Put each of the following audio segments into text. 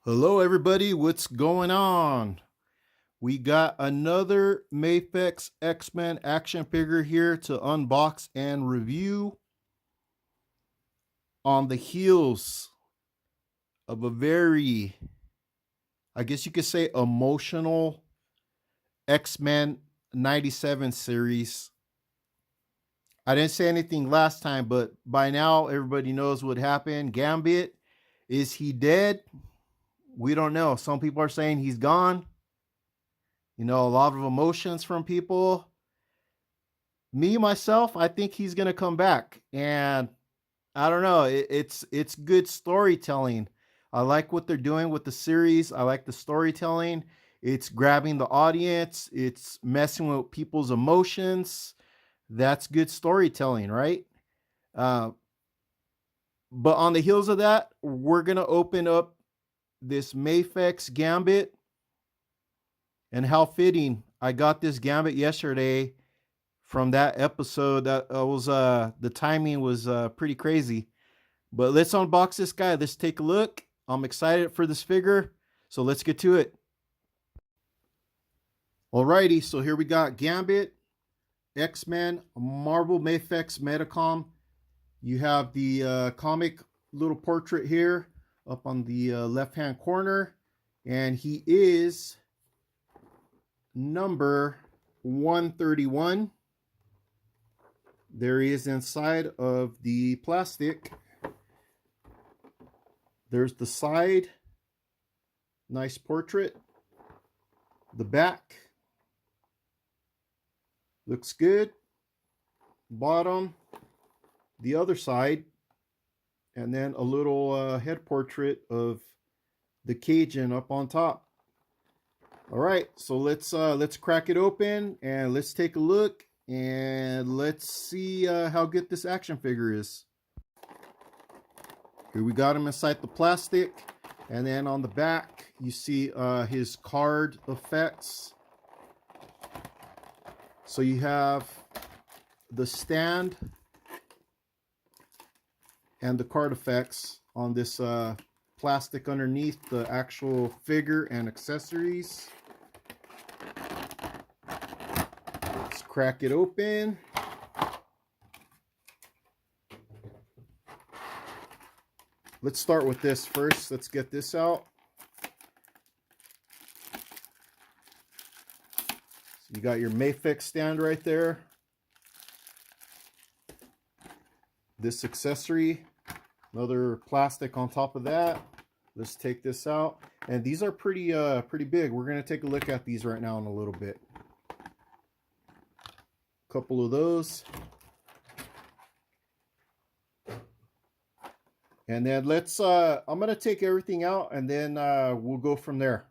Hello, everybody. What's going on? We got another Mafex X-Men action figure here to unbox and review on the heels of a very, I guess you could say, emotional X-Men 97 series. I didn't say anything last time, but by now everybody knows what happened. Gambit, is he dead? We don't know. Some people are saying he's gone. A lot of emotions from people. Me myself, I think he's gonna come back, and I don't know. It's good storytelling. I like what they're doing with the series. I like the storytelling. It's grabbing the audience. It's messing with people's emotions. That's good storytelling, right? Uh, but on the heels of that, we're gonna open up this Mafex Gambit, and how fitting! I got this Gambit yesterday from that episode. That was the timing was pretty crazy. But let's unbox this guy. Let's take a look. I'm excited for this figure, so let's get to it. Alrighty, so here we got Gambit, X-Men, Marvel Mafex Medicom. You have the comic little portrait here up on the left-hand corner, and he is number 131. There he is inside of the plastic. There's the side. Nice portrait. The back. Looks good. Bottom. The other side. And then a little head portrait of the Cajun up on top. All right, so let's crack it open and let's take a look and let's see how good this action figure is. Here we got him inside the plastic, and then on the back you see his card effects. So you have the stand and the card effects on this plastic underneath the actual figure and accessories. Let's crack it open. Let's start with this first. Let's get this out. So you got your Mafex stand right there. This accessory, another plastic on top of that. Let's take this out. And these are pretty big. We're going to take a look at these right now in a little bit. Couple of those. And then let's I'm going to take everything out and then we'll go from there.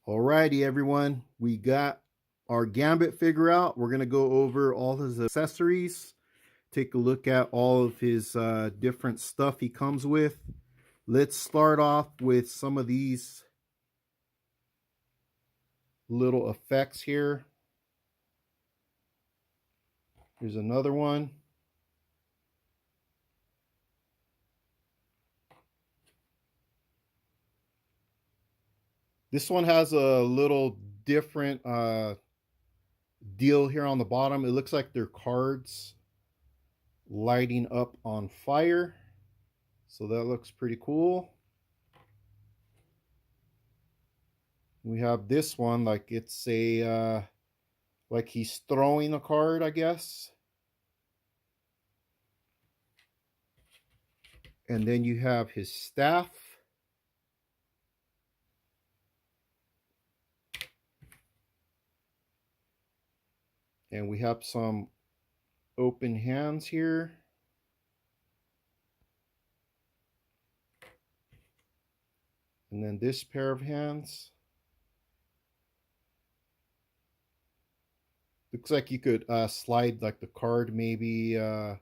Alrighty, everyone. We got our Gambit figure out. We're going to go over all his accessories. Take a look at all of his different stuff he comes with. Let's start off with some of these little effects here. Here's another one. This one has a little different deal here on the bottom. It looks like they're cards lighting up on fire. So that looks pretty cool. We have this one, like it's a like he's throwing a card, I guess. And then you have his staff. And we have some open hands here. And then this pair of hands. Looks like you could slide like the card maybe. Well,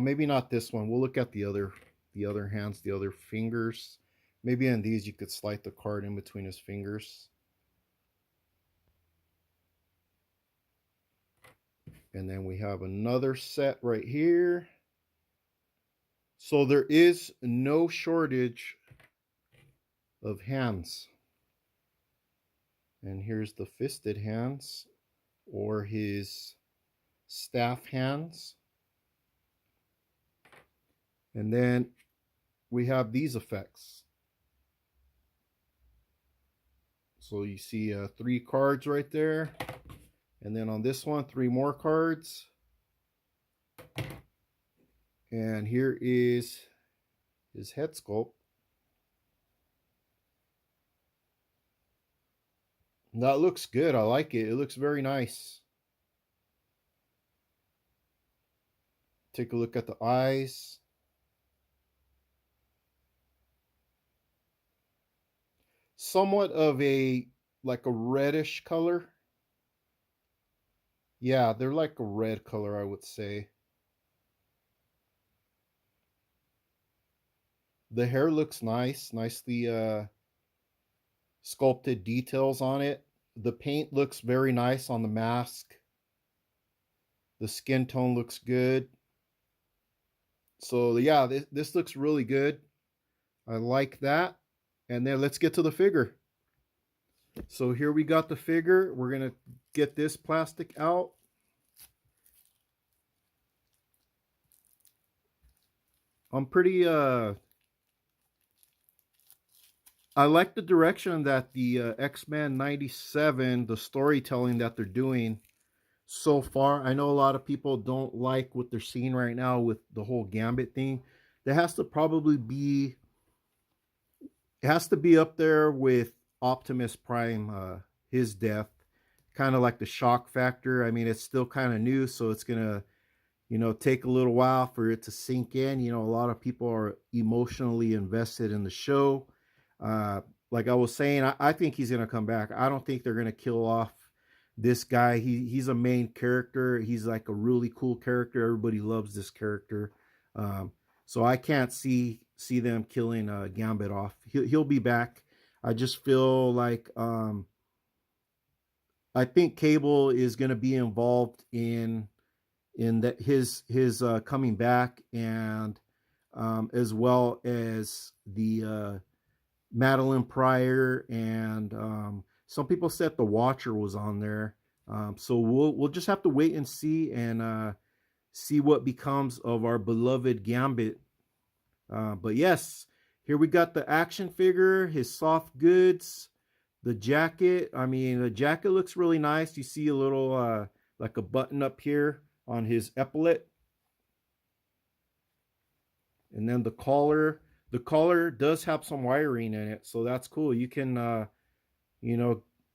maybe not this one. We'll look at the other hands, the other fingers. Maybe in these you could slide the card in between his fingers. And then we have another set right here. So there is no shortage of hands. And here's the fisted hands, or his staff hands. And then we have these effects. So you see 3 cards right there. And then on this one, 3 more cards. And here is his head sculpt. That looks good. I like it. It looks very nice. Take a look at the eyes. Somewhat of like a reddish color. Yeah, they're like a red color, I would say. The hair looks nice. Nicely sculpted details on it. The paint looks very nice on the mask. The skin tone looks good. So yeah, this looks really good. I like that. And then let's get to the figure. So here we got the figure. We're going to get this plastic out. I'm pretty I like the direction that the X-Men 97, the storytelling that they're doing so far. I know a lot of people don't like what they're seeing right now with the whole Gambit thing. There has to probably be, it has to be up there with Optimus Prime, his death, kind of like the shock factor. I mean, it's still kind of new, so it's gonna, take a little while for it to sink in. A lot of people are emotionally invested in the show. Like I was saying, I think he's gonna come back. I don't think they're gonna kill off this guy. He's a main character. He's like a really cool character. Everybody loves this character. So I can't see them killing Gambit off. He'll be back. I just feel like I think Cable is going to be involved in that his coming back, and as well as the Madeline Pryor, and some people said the Watcher was on there. So we'll just have to wait and see, and see what becomes of our beloved Gambit. But yes, here we got the action figure, his soft goods, the jacket. I mean, the jacket looks really nice. You see a little like a button up here on his epaulet. And then the collar. The collar does have some wiring in it, so that's cool. You can,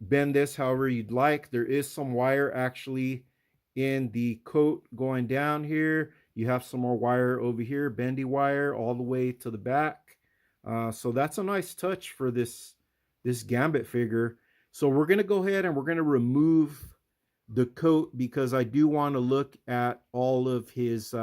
bend this however you'd like. There is some wire actually in the coat going down here. You have some more wire over here, bendy wire all the way to the back. So that's a nice touch for this Gambit figure. So we're going to go ahead and we're going to remove the coat, because I do want to look at all of his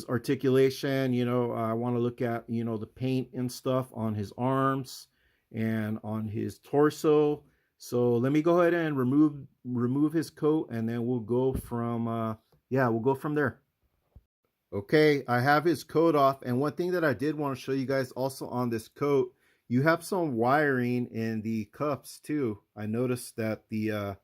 articulation. I want to look at, the paint and stuff on his arms and on his torso. So let me go ahead and remove his coat, and then we'll go from we'll go from there. Okay, I have his coat off, and one thing that I did want to show you guys also on this coat, you have some wiring in the cuffs too. I noticed that the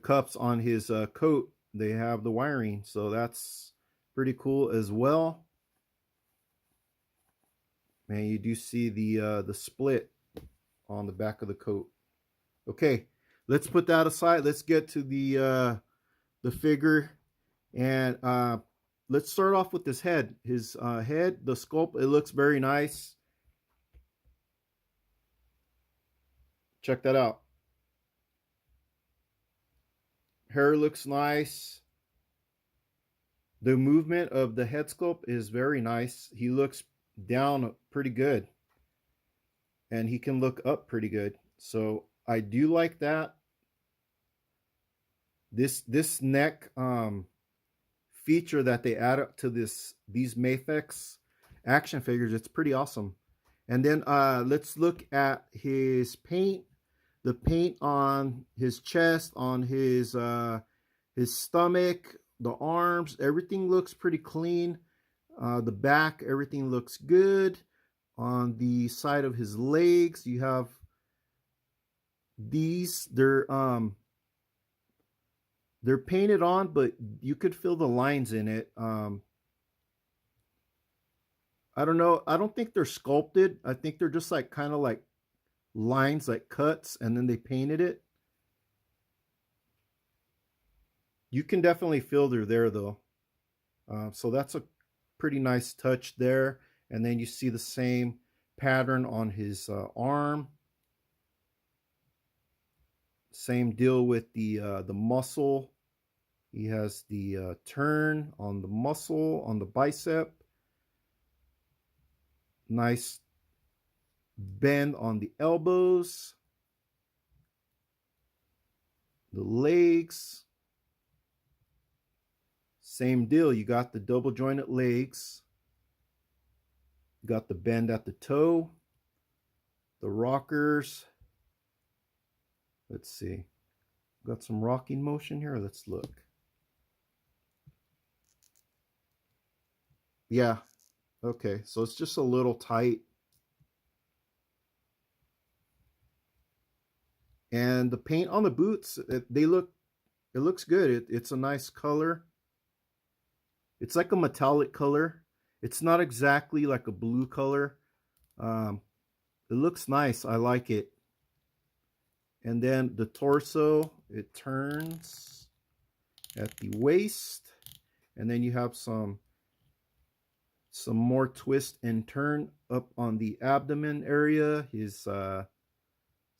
cuffs on his coat, they have the wiring, so that's pretty cool as well. And you do see the split on the back of the coat. Okay, let's put that aside. Let's get to the figure, and let's start off with his head. His head, the sculpt, it looks very nice. Check that out. Hair looks nice. The movement of the head sculpt is very nice. He looks down pretty good, and he can look up pretty good. So I do like that. This neck feature that they add up to these Mafex action figures, it's pretty awesome. And then let's look at his paint. The paint on his chest, on his stomach, the arms, everything looks pretty clean. The back, everything looks good. On the side of his legs, you have these. They're painted on, but you could feel the lines in it. I don't know. I don't think they're sculpted. I think they're just like kind of like lines, like cuts, and then they painted it. You can definitely feel they're there though. So that's a pretty nice touch there. And then you see the same pattern on his arm. Same deal with the muscle. He has the turn on the muscle on the bicep. Nice bend on the elbows, the legs. Same deal. You got the double jointed legs. You got the bend at the toe, the rockers. Let's see. Got some rocking motion here. Let's look. Yeah. Okay. So it's just a little tight. And the paint on the boots, it looks good. It's a nice color. It's like a metallic color. It's not exactly like a blue color. It looks nice. I like it. And then the torso, it turns at the waist. And then you have some more twist and turn up on the abdomen area. His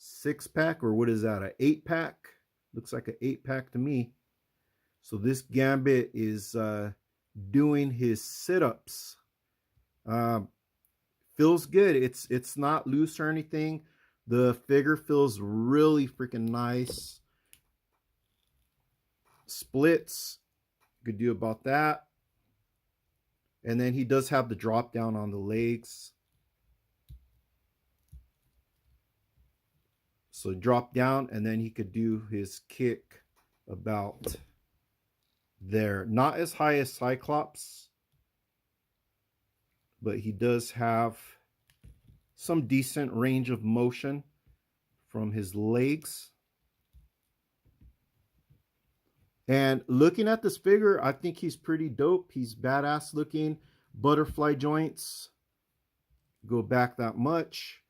6-pack, or what is that, an 8-pack? Looks like an 8-pack to me. So this Gambit is doing his sit-ups. Feels good. It's not loose or anything. The figure feels really freaking nice. Splits, good deal about that. And then he does have the drop down on the legs. So drop down, and then he could do his kick about there. Not as high as Cyclops, but he does have some decent range of motion from his legs. And looking at this figure, I think he's pretty dope. He's badass looking. Butterfly joints. Go back that much.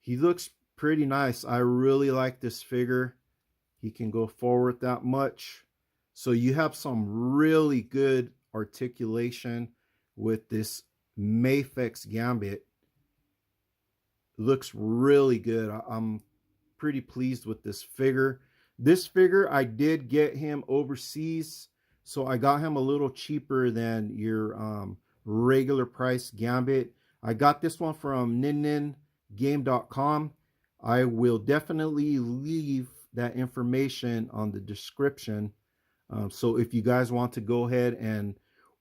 He looks pretty nice. I really like this figure. He can go forward that much. So you have some really good articulation with this Mafex Gambit. Looks really good. I'm pretty pleased with this figure. This figure, I did get him overseas, so I got him a little cheaper than your regular price Gambit. I got this one from ninninggame.com. I will definitely leave that information on the description. So if you guys want to go ahead and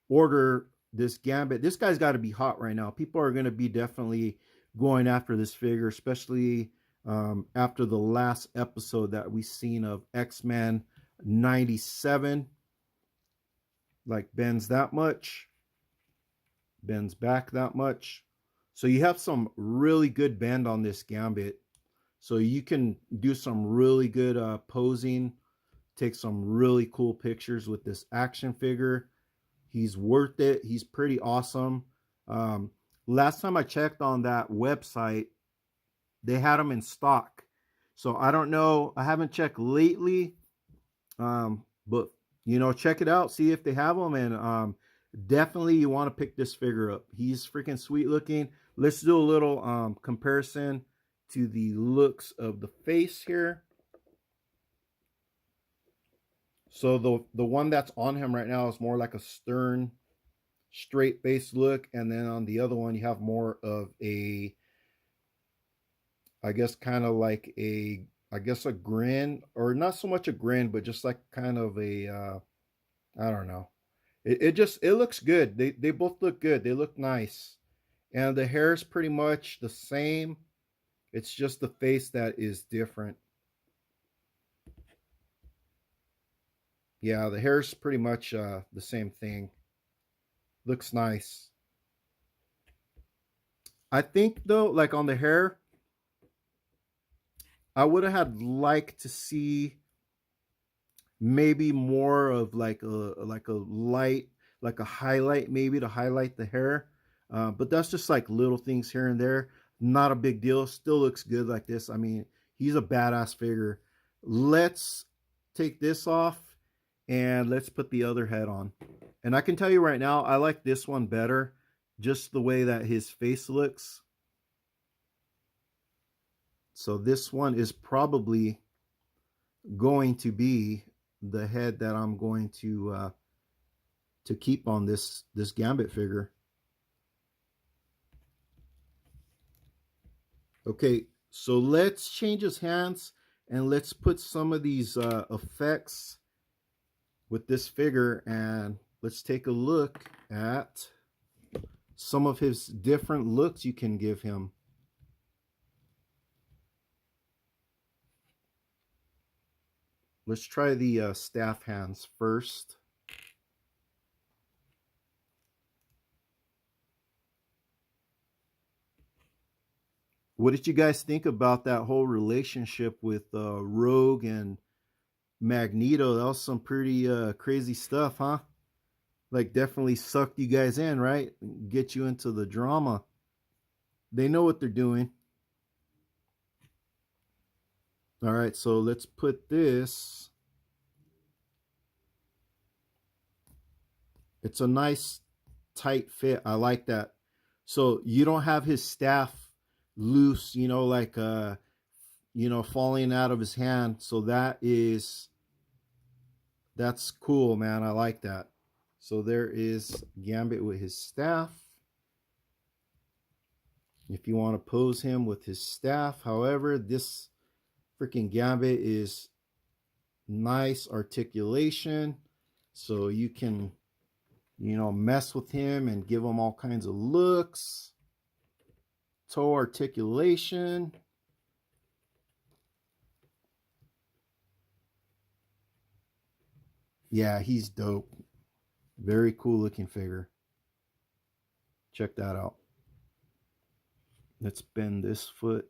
order this Gambit, this guy's got to be hot right now. People are going to be definitely going after this figure, especially after the last episode that we seen of X-Men 97. Like, bends that much, bends back that much. So you have some really good bend on this Gambit. So you can do some really good posing, take some really cool pictures with this action figure. He's worth it. He's pretty awesome. Last time I checked on that website, they had them in stock. So I don't know. I haven't checked lately. But, you know, check it out. See if they have them. And definitely you want to pick this figure up. He's freaking sweet looking. Let's do a little comparison to the looks of the face here. So the one that's on him right now is more like a stern, straight face look. And then on the other one, you have more of a, I guess, kind of like a, I guess, a grin, or not so much a grin, but just like kind of a, I don't know. It looks good. They both look good. They look nice. And the hair is pretty much the same. It's just the face that is different. Yeah, the hair is pretty much the same thing. Looks nice. I think though, like on the hair, I would have had liked to see maybe more of like a light, like a highlight, maybe to highlight the hair. But that's just like little things here and there. Not a big deal. Still looks good like this. I mean, he's a badass figure. Let's take this off and let's put the other head on. And I can tell you right now, I like this one better. Just the way that his face looks. So this one is probably going to be the head that I'm going to keep on this Gambit figure. Okay, so let's change his hands and let's put some of these effects with this figure, and let's take a look at some of his different looks you can give him. Let's try the staff hands first. What did you guys think about that whole relationship with Rogue and Magneto? That was some pretty crazy stuff, huh? Like definitely sucked you guys in, right? Get you into the drama. They know what they're doing. All right, so let's put this. It's a nice tight fit. I like that. So you don't have his staff loose, like falling out of his hand. So that's cool, man. I like that. So there is Gambit with his staff. If you want to pose him with his staff, however, this freaking Gambit is nice articulation. So you can, mess with him and give him all kinds of looks. Toe articulation. Yeah, he's dope. Very cool looking figure. Check that out. Let's bend this foot.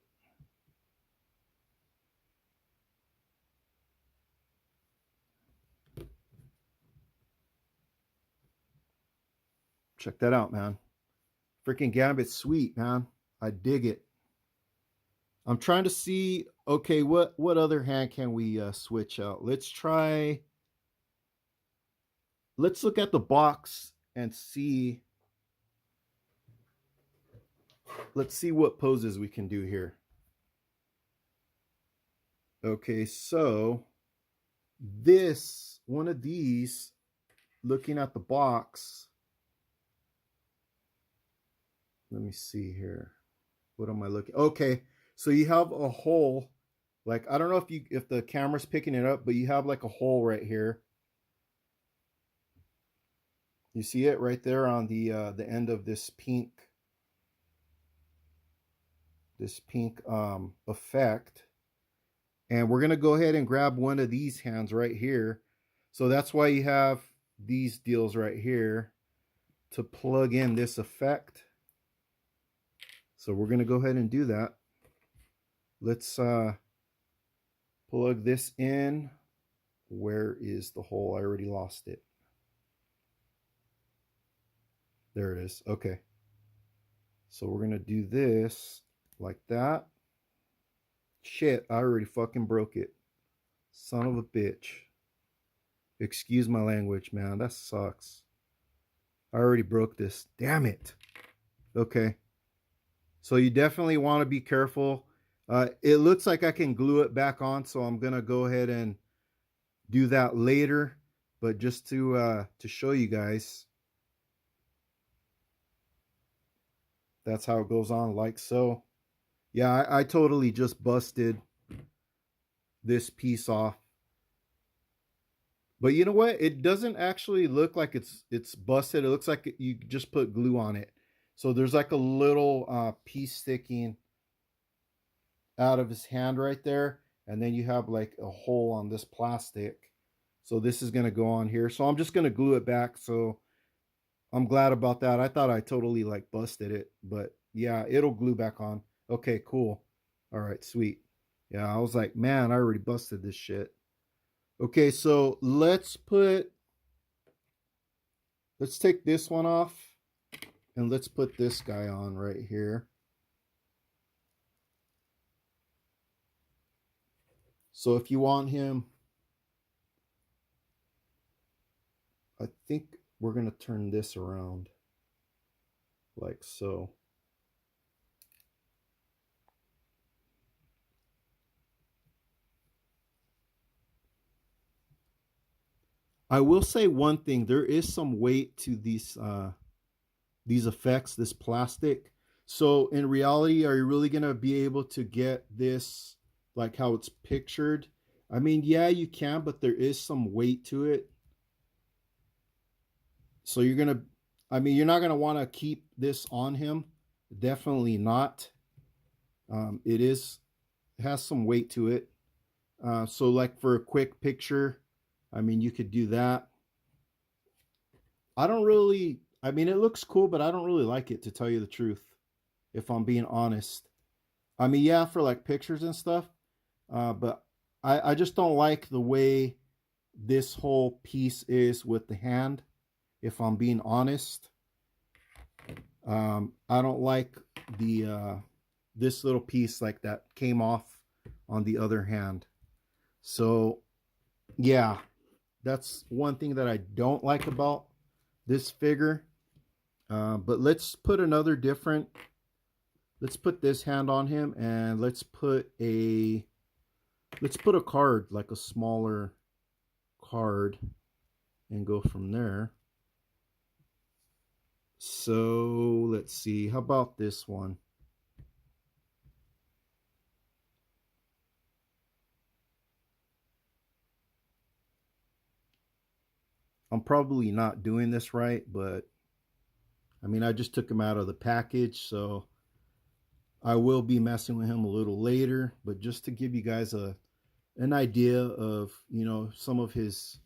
Check that out, man. Freaking Gambit's sweet, man. I dig it. I'm trying to see, okay, what other hand can we switch out? Let's look at the box and see. Let's see what poses we can do here. Okay, so one of these, looking at the box, let me see here. What am I looking? Okay, so you have a hole. Like, I don't know if the camera's picking it up, but you have like a hole right here. You see it right there on the end of this pink effect. And we're going to go ahead and grab one of these hands right here. So that's why you have these deals right here to plug in this effect. So we're going to go ahead and do that. Let's plug this in. Where is the hole? I already lost it. There it is. Okay. So we're going to do this like that. Shit, I already fucking broke it. Son of a bitch. Excuse my language, man. That sucks. I already broke this. Damn it. Okay. So you definitely want to be careful. It looks like I can glue it back on, so I'm going to go ahead and do that later. But just to show you guys, that's how it goes on, like so. Yeah, I totally just busted this piece off. But you know what? It doesn't actually look like it's busted. It looks like you just put glue on it. So there's like a little piece sticking out of his hand right there. And then you have like a hole on this plastic. So this is going to go on here. So I'm just going to glue it back so I'm glad about that. I thought I totally like busted it, but yeah, it'll glue back on. Okay, cool. All right, sweet. Yeah, I was like, man, I already busted this shit. Okay, so let's take this one off and let's put this guy on right here. So if you want him, I think we're going to turn this around like so. I will say one thing, there is some weight to these effects, this plastic. So in reality, are you really going to be able to get this like how it's pictured? I mean, yeah, you can, but there is some weight to it. So you're going to, I mean, you're not going to want to keep this on him. Definitely not. It has some weight to it. So like for a quick picture, I mean, you could do that. I don't really, I mean, it looks cool, but I don't really like it to tell you the truth, if I'm being honest. I mean, yeah, for like pictures and stuff, but I just don't like the way this whole piece is with the hand, if I'm being honest. I don't like this little piece like that came off on the other hand. So yeah, that's one thing that I don't like about this figure. But let's put let's put this hand on him, and let's put a card, like a smaller card, and go from there. So let's see, how about this one? I'm probably not doing this right, but I mean, I just took him out of the package, so I will be messing with him a little later, but just to give you guys an idea of, you know, some of his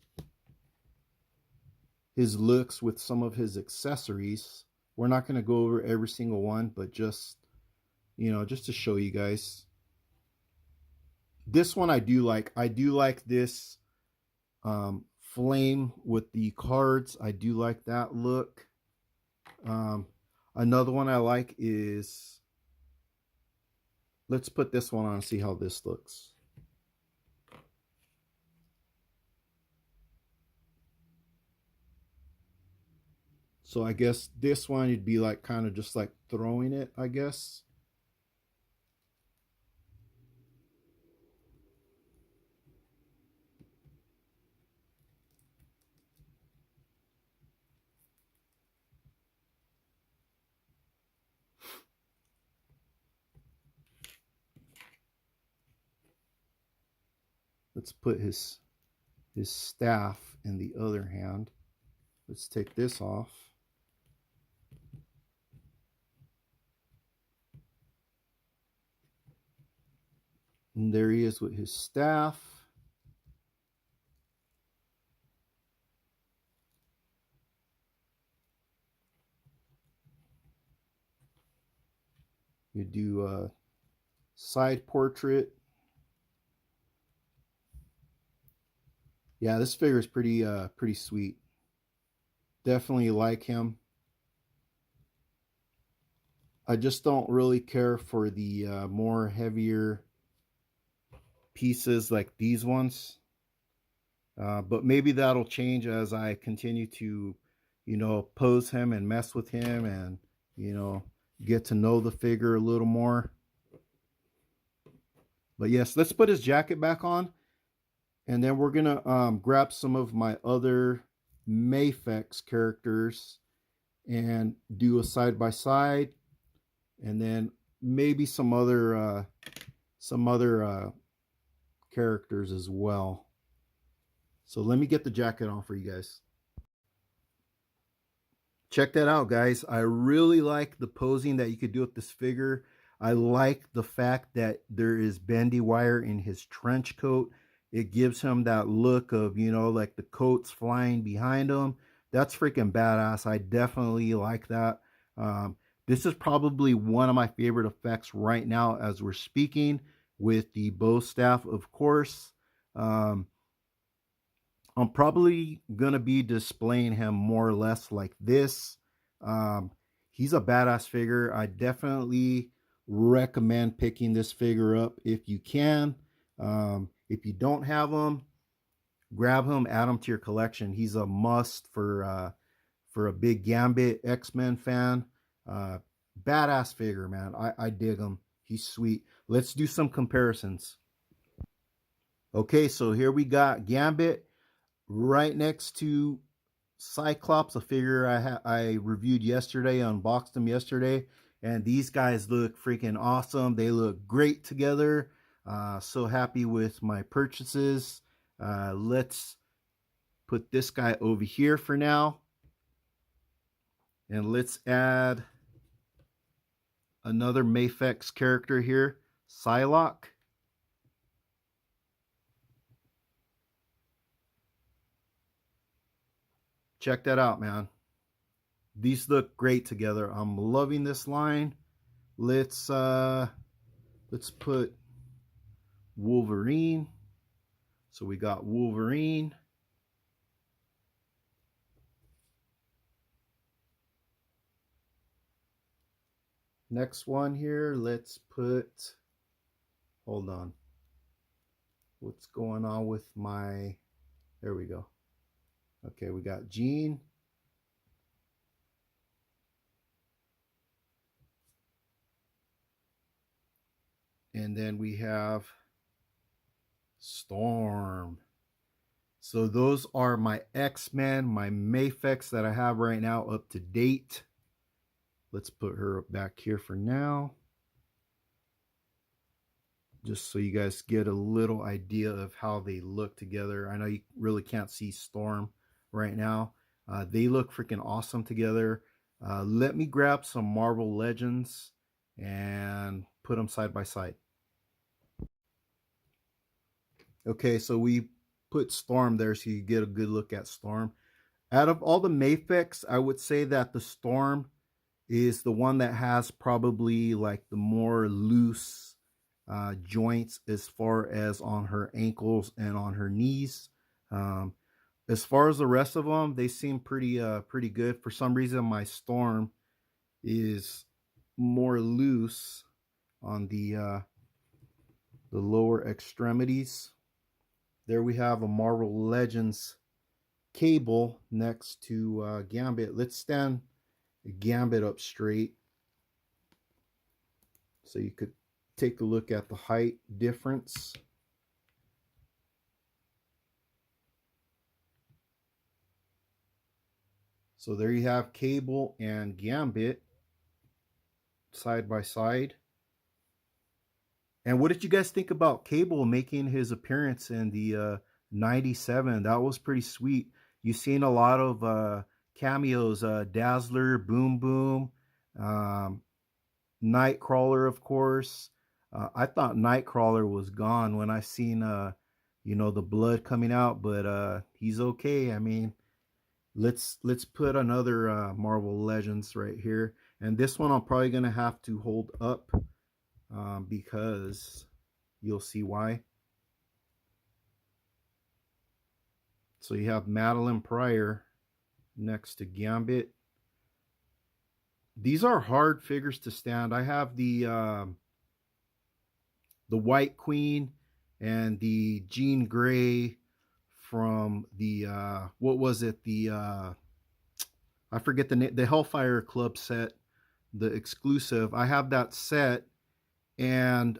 looks with some of his accessories. We're not going to go over every single one, but just, you know, just to show you guys. This one I do like. I do like this flame with the cards. I do like that look. Another one I like is, let's put this one on and see how this looks. So I guess this one you'd be like kind of just like throwing it, I guess. Let's put his staff in the other hand. Let's take this off. And there he is with his staff. You do a side portrait. Yeah, this figure is pretty sweet. Definitely like him. I just don't really care for the more heavier pieces like these ones. But maybe that'll change as I continue to, you know, pose him and mess with him and, you know, get to know the figure a little more. But yes, let's put his jacket back on. And then we're going to grab some of my other Mafex characters and do a side-by-side. And then maybe some other characters as well. So let me get the jacket on for you guys. Check that out, guys. I really like the posing that you could do with this figure. I like the fact that there is bendy wire in his trench coat. It gives him that look of, you know, like the coat's flying behind him. That's freaking badass. I definitely like that. Um, this is probably one of my favorite effects right now as we're speaking, with the bow staff, of course. Um, I'm probably gonna be displaying him more or less like this. Um, he's a badass figure. I definitely recommend picking this figure up if you can. If you don't have him, grab him, add him to your collection. He's a must for a big Gambit X-Men fan. Uh, Badass figure, man. I dig him. He's sweet. Let's do some comparisons. Okay, so here we got Gambit right next to Cyclops, a figure I reviewed yesterday, unboxed them yesterday, and these guys look freaking awesome. They look great together. So happy with my purchases. Let's put this guy over here for now, and let's add another Mafex character here, Psylocke. Check that out, man. These look great together. I'm loving this line. Let's put Wolverine. So we got Wolverine. Next one here, let's put, hold on. What's going on with my, there we go. Okay, we got Jean. And then we have Storm. So those are my X-Men, my Mafex that I have right now up to date. Let's put her back here for now, just so you guys get a little idea of how they look together. I know you really can't see Storm right now. They look freaking awesome together. Let me grab some Marvel Legends and put them side by side. Okay, so we put Storm there so you get a good look at Storm. Out of all the Mafex, I would say that the Storm is the one that has probably like the more loose joints as far as on her ankles and on her knees. As far as the rest of them, they seem pretty good. For some reason, my Storm is more loose on the lower extremities. There we have a Marvel Legends Cable next to Gambit. Let's stand Gambit up straight so you could take a look at the height difference. So there you have Cable and Gambit side by side. And what did you guys think about Cable making his appearance in the 97? That was pretty sweet. You've seen a lot of cameos, Dazzler, Boom Boom, Nightcrawler, of course. I thought Nightcrawler was gone when I seen the blood coming out, but he's okay. I mean, let's put another Marvel Legends right here, and this one I'm probably gonna have to hold up because you'll see why. So you have Madeline Pryor next to Gambit. These are hard figures to stand. I have the White Queen and the Jean Grey from the what was it, the I forget the name, the Hellfire Club set, the exclusive. I have that set, and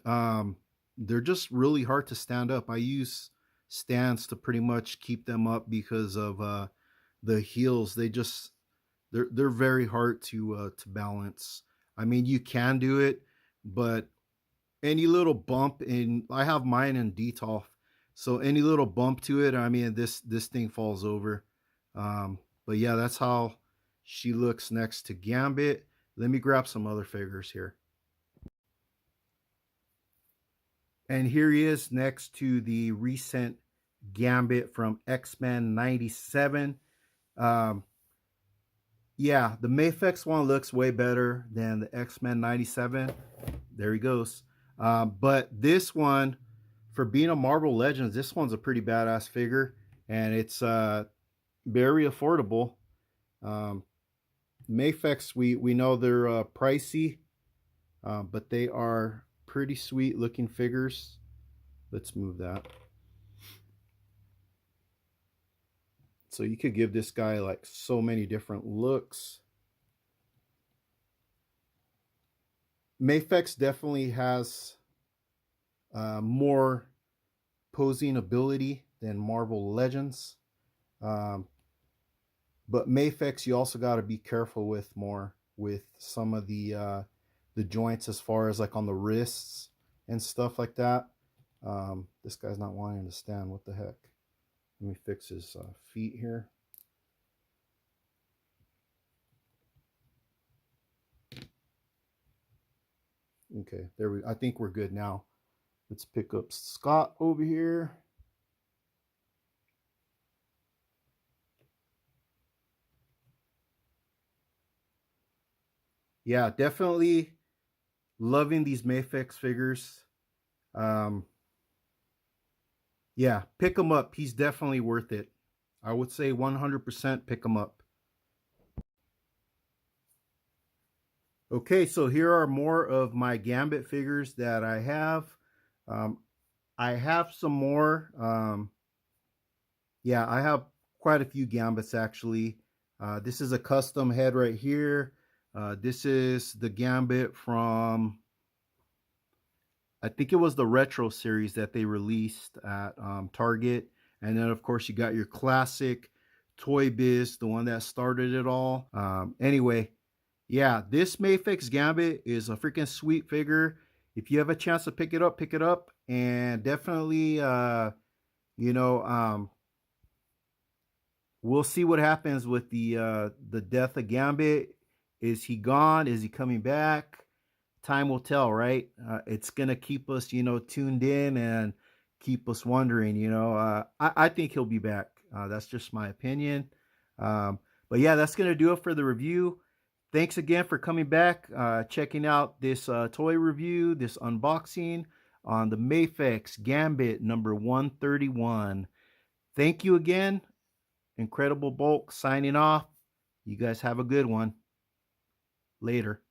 they're just really hard to stand up. I use stands to pretty much keep them up because of the heels. They're very hard to balance. I mean, you can do it, but any little bump in, I have mine in Detolf, so any little bump to it, I mean, this thing falls over. But yeah, that's how she looks next to Gambit. Let me grab some other figures here. And here he is next to the recent Gambit from X-Men 97. Yeah, the Mafex one looks way better than the X-Men 97. There he goes. But this one, for being a Marvel Legends, this one's a pretty badass figure, and it's very affordable. Um, Mafex, we know they're pricey, but they are pretty sweet looking figures. Let's move that. So you could give this guy like so many different looks. Mafex definitely has more posing ability than Marvel Legends. Um, but Mafex, you also got to be careful with more with some of the joints as far as like on the wrists and stuff like that. This guy's not wanting to stand. What the heck? Let me fix his feet here. Okay, there we. I think we're good now. Let's pick up Scott over here. Yeah, definitely loving these Mafex figures. Um, yeah, pick him up. He's definitely worth it. I would say 100% pick him up. Okay, so here are more of my Gambit figures that I have. Um, I have some more. Yeah, I have quite a few Gambits actually. This is a custom head right here. This is the Gambit from, I think it was the retro series that they released at Target. And then, of course, you got your classic Toy Biz, the one that started it all. Anyway, yeah, this Mafex Gambit is a freaking sweet figure. If you have a chance to pick it up, pick it up. And definitely, you know, we'll see what happens with the death of Gambit. Is he gone? Is he coming back? Time will tell, right? It's gonna keep us, tuned in and keep us wondering. I think he'll be back. That's just my opinion. But yeah, that's gonna do it for the review. Thanks again for coming back, checking out this toy review, this unboxing on the Mafex Gambit number 131. Thank you again. Incredible Bulk signing off. You guys have a good one. Later.